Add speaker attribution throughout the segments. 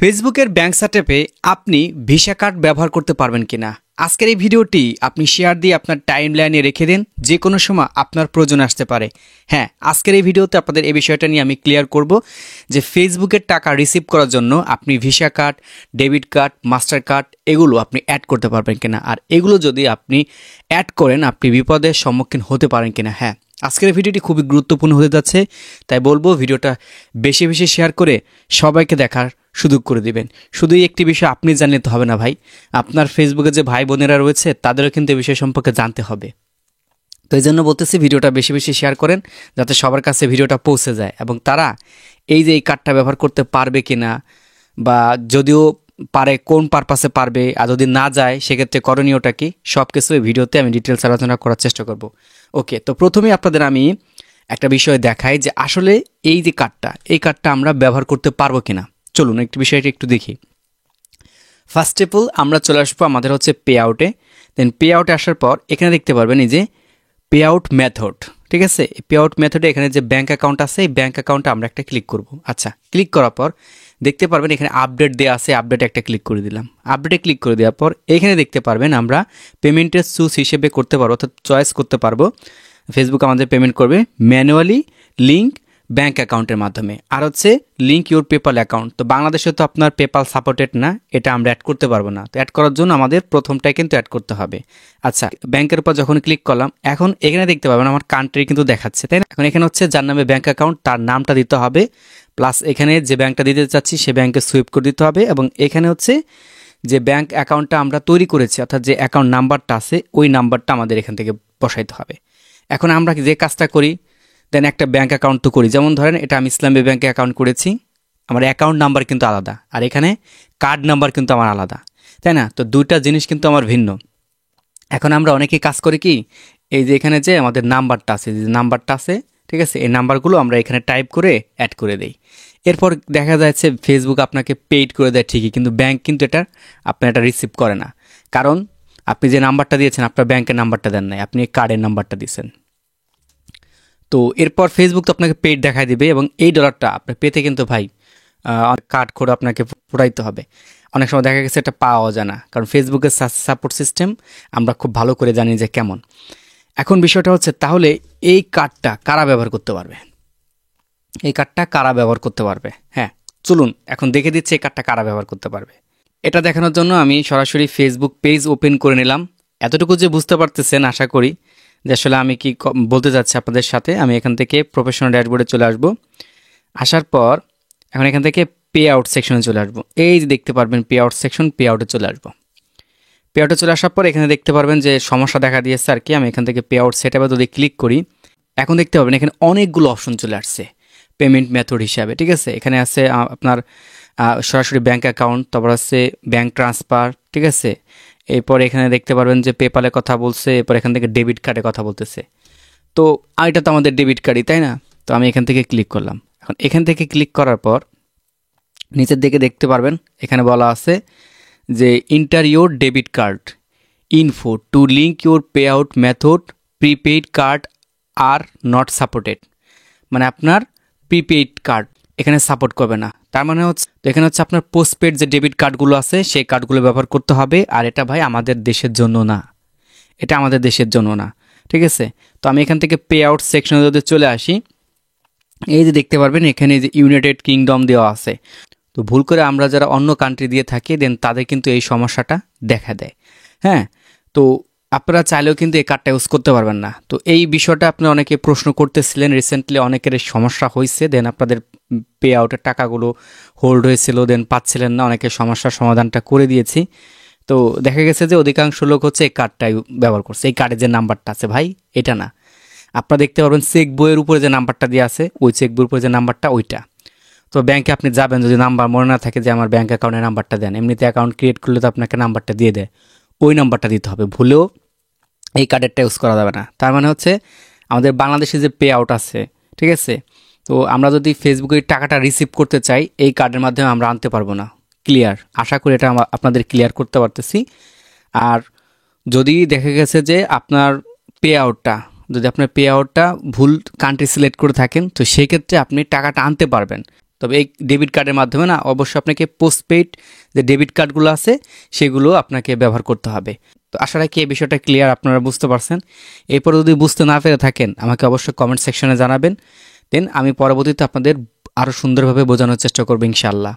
Speaker 1: ফেসবুকের ব্যাংক সেটআপে আপনি visa card ব্যবহার করতে পারবেন কিনা আজকের এই ভিডিওটি আপনি শেয়ার দিয়ে আপনার টাইমলাইনে রেখে দিন, যে কোনো সময় আপনার প্রয়োজন আসতে পারে। হ্যাঁ, আজকের এই ভিডিওতে আপনাদের এই বিষয়টা নিয়ে আমি ক্লিয়ার করব যে ফেসবুকের টাকা রিসিভ করার জন্য আপনি visa card, debit card, master card এগুলো আপনি অ্যাড করতে পারবেন কিনা, আর এগুলো যদি আপনি অ্যাড করেন আপনি বিপদের সম্মুখীন হতে পারেন কিনা। হ্যাঁ, আজকের ভিডিওটি খুবই গুরুত্বপূর্ণ হতে যাচ্ছে, তাই বলবো ভিডিওটা বেশি বেশি শেয়ার করে সবাইকে দেখার সুযোগ করে দিবেন। শুধু একটি বিষয় আপনি জানলে তো হবে না ভাই, আপনার ফেসবুকে যে ভাই বোনেরা রয়েছে তাদেরও কিন্তু এই বিষয় সম্পর্কে জানতে হবে। তো এই জন্য বলতেছি ভিডিওটা বেশি বেশি শেয়ার করেন যাতে সবার কাছে ভিডিওটা পৌঁছে যায় এবং তারা এই যে এই কার্ডটা ব্যবহার করতে পারবে কিনা, বা যদিও পারে কোন পারপাসে পারবে, আর যদি না যায় সেক্ষেত্রে করণীয়টা কি, সব কিছু এই ভিডিওতে আমি ডিটেলস আলোচনা করার চেষ্টা করব। ওকে, তো প্রথমেই আপনাদের আমি একটা বিষয় দেখাই যে আসলে এই যে কার্ডটা আমরা ব্যবহার করতে পারবো কিনা। চলুন একটু বিষয়টা একটু দেখি। ফার্স্ট অফ অল আমরা চলে আসবো আমাদের হচ্ছে পে আউটে। দেন পে আউটে আসার পর এখানে দেখতে পারবেন এই যে পে আউট মেথড, ঠিক আছে। পে আউট মেথডে এখানে যে ব্যাঙ্ক অ্যাকাউন্ট আছে এই ব্যাঙ্ক অ্যাকাউন্টে আমরা একটা ক্লিক করব। আচ্ছা, ক্লিক করার পর দেখতে পারবেন এখানে আপডেট দেওয়া আছে, আপডেটে একটা ক্লিক করে দিলাম। আপডেটে ক্লিক করে দেওয়ার পর এখানে দেখতে পারবেন আমরা পেমেন্টের সোর্স হিসেবে করতে পারবো, অর্থাৎ চয়েস করতে পারবো ফেসবুক আমাদের পেমেন্ট করবে ম্যানুয়ালি, লিঙ্ক ব্যাঙ্ক অ্যাকাউন্টের মাধ্যমে, আর হচ্ছে লিঙ্ক ইউর পেপাল অ্যাকাউন্ট। তো বাংলাদেশে তো আপনার পেপাল সাপোর্টেড না, এটা আমরা অ্যাড করতে পারবো না। তো অ্যাড করার জন্য আমাদের প্রথমটাই কিন্তু অ্যাড করতে হবে। আচ্ছা, ব্যাংকের উপর যখন ক্লিক করলাম এখন এখানে দেখতে পাবেন আমার কান্ট্রি কিন্তু দেখাচ্ছে, তাই না। এখন এখানে হচ্ছে যার নামে ব্যাঙ্ক অ্যাকাউন্ট তার নামটা দিতে হবে, প্লাস এখানে যে ব্যাঙ্কটা দিতে চাচ্ছি সে ব্যাঙ্কে সুইপ করে দিতে হবে, এবং এখানে হচ্ছে যে ব্যাঙ্ক অ্যাকাউন্টটা আমরা তৈরি করেছি অর্থাৎ যে অ্যাকাউন্ট নাম্বারটা আছে ওই নাম্বারটা আমাদের এখান থেকে বসাইতে হবে। এখন আমরা যে কাজটা করি, দেন একটা ব্যাঙ্ক অ্যাকাউন্ট তো করি, যেমন ধরেন এটা আমি ইসলামী ব্যাঙ্কে অ্যাকাউন্ট করেছি, আমার অ্যাকাউন্ট নাম্বার কিন্তু আলাদা, আর এখানে কার্ড নাম্বার কিন্তু আমার আলাদা, তাই না। তো দুইটা জিনিস কিন্তু আমার ভিন্ন। এখন আমরা অনেকেই কাজ করি কি, এই যে এখানে যে আমাদের নাম্বারটা আছে, যে নাম্বারটা আছে, ঠিক আছে, এই নাম্বারগুলো আমরা এখানে টাইপ করে অ্যাড করে দেই। এরপর দেখা যাচ্ছে ফেসবুক আপনাকে পেইড করে দেয় ঠিকই, কিন্তু ব্যাঙ্ক কিন্তু আপনার এটা রিসিভ করে না, কারণ আপনি যে নাম্বারটা দিয়েছেন আপনার ব্যাঙ্কের নাম্বারটা দেন নাই, আপনি কার্ডের নাম্বারটা দিয়েছেন। তো এরপর ফেসবুক তো আপনাকে পেইড দেখাই দিবে, এবং এই ডলারটা আপনি পেতে কিন্তু ভাই কার্ড করে আপনাকে পুরাইতে হবে। অনেক সময় দেখা গেছে এটা পাওয়া যায় না, কারণ ফেসবুকের সাপোর্ট সিস্টেম আমরা খুব ভালো করে জানি যে কেমন। এখন বিষয়টা হচ্ছে তাহলে এই কার্ডটা কারা ব্যবহার করতে পারবে, এই কার্ডটা কারা ব্যবহার করতে পারবে। হ্যাঁ, চলুন এখন দেখে দিচ্ছি এই কার্ডটা কারা ব্যবহার করতে পারবে। এটা দেখানোর জন্য আমি সরাসরি ফেসবুক পেজ ওপেন করে নিলাম। এতটুকু যে বুঝতে পারতেছেন আশা করি যে আসলে আমি কি বলতে যাচ্ছি আপনাদের সাথে। আমি এখান থেকে প্রফেশনাল ড্যাশবোর্ডে চলে আসব। আসার পর এখন এখান থেকে পে আউট সেকশনে চলে আসবো। এই যে দেখতে পারবেন পে আউট সেকশন, পে আউটে চলে আসবো। পে আউটে চলে আসার পর এখানে দেখতে পারবেন যে সমস্যা দেখা দিয়েছে আর কি। আমি এখান থেকে পে আউট সেটআপে যদি ক্লিক করি এখন দেখতে পাবেন এখানে অনেকগুলো অপশন চলে আসছে পেমেন্ট মেথড হিসাবে, ঠিক আছে। এখানে আছে আপনার সরাসরি ব্যাঙ্ক অ্যাকাউন্ট, তারপর আছে ব্যাঙ্ক ট্রান্সফার, ঠিক আছে। এরপর এখানে দেখতে পারবেন যে পেপালের কথা বলছে, এরপর এখান থেকে ডেবিট কার্ডের কথা বলতেছে। তো এটা তো আমাদের ডেবিট কার্ডই, তাই না। তো আমি এখান থেকে ক্লিক করলাম। এখন এখান থেকে ক্লিক করার পর নিচের দিকে দেখতে পারবেন এখানে বলা আছে যে inter your debit card info two link your pay out method, prepaid card are not supported, মানে আপনার প্রিপেইড কার্ড এখানে সাপোর্ট করবে না। তার মানে হচ্ছে এখানে হচ্ছে আপনার পোস্টপেড যে ডেবিট কার্ডগুলো আছে সেই কার্ডগুলো ব্যবহার করতে হবে, আর এটা ভাই আমাদের দেশের জন্য না, এটা আমাদের দেশের জন্য না, ঠিক আছে। তো আমি এখান থেকে পে আউট সেকশনে যদি চলে আসি, এই যে দেখতে পারবেন এখানে যে ইউনাইটেড কিংডম দেওয়া আছে। তো ভুল করে আমরা যারা অন্য কান্ট্রি দিয়ে থাকি দেন তাদের কিন্তু এই সমস্যাটা দেখা দেয়। হ্যাঁ, তো আপনারা চাইলেও কিন্তু এই কার্ডটা ইউজ করতে পারবেন না। তো এই বিষয়টা আপনি অনেকে প্রশ্ন করতেছিলেন, রিসেন্টলি অনেকের সমস্যা হয়েছে, দেন আপনাদের পে আউটের টাকাগুলো হোল্ড হয়েছিল, দেন পাচ্ছিলেন না, অনেকের সমস্যার সমাধানটা করে দিয়েছি। তো দেখা গেছে যে অধিকাংশ লোক হচ্ছে এই কার্ডটাই ব্যবহার করছে। এই কার্ডের যে নাম্বারটা আছে ভাই এটা না, আপনারা দেখতে পারবেন চেক বইয়ের উপরে যে নাম্বারটা দিয়ে আছে ওই চেক বইয়ের উপরে যে নাম্বারটা ওইটা। তো ব্যাংকে আপনি যাবেন, যদি নাম্বার মনে না থাকে যে আমার ব্যাঙ্ক অ্যাকাউন্টের নাম্বারটা দেন, এমনিতে অ্যাকাউন্ট ক্রিয়েট করলে তো আপনাকে নাম্বারটা দিয়ে দেয়, ওই নাম্বারটা দিতে হবে। ভুলেও এই কার্ডেরটা ইউজ করা যাবে না। তার মানে হচ্ছে আমাদের বাংলাদেশে যে পে আউট আছে, ঠিক আছে, তো আমরা যদি ফেসবুকে টাকাটা রিসিভ করতে চাই এই কার্ডের মাধ্যমে আমরা আনতে পারবো না। ক্লিয়ার? আশা করি এটা আপনাদের ক্লিয়ার করতে পারতেছি। আর যদি দেখা গেছে যে আপনার পে আউটটা ভুল কান্ট্রি সিলেক্ট করে থাকেন, তো সেই ক্ষেত্রে আপনি টাকাটা আনতে পারবেন, তবে এই ডেবিট কার্ডের মাধ্যমে না, অবশ্যই আপনাকে পোস্টপেইড যে ডেবিট কার্ডগুলো আছে সেগুলো আপনাকে ব্যবহার করতে হবে। তো আশা রাখি এই বিষয়টা ক্লিয়ার, আপনারা বুঝতে পারছেন। এরপর যদি বুঝতে না পেরে থাকেন আমাকে অবশ্যই কমেন্ট সেকশনে জানাবেন, দেন আমি পরবর্তীতে আপনাদের আরও সুন্দরভাবে বোঝানোর চেষ্টা করবো ইনশাআল্লাহ।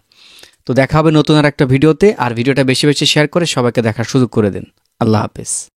Speaker 1: তো দেখা হবে নতুন আর একটা ভিডিওতে, আর ভিডিওটা বেশি বেশি শেয়ার করে সবাইকে দেখার সুযোগ করে দিন। আল্লাহ হাফেজ।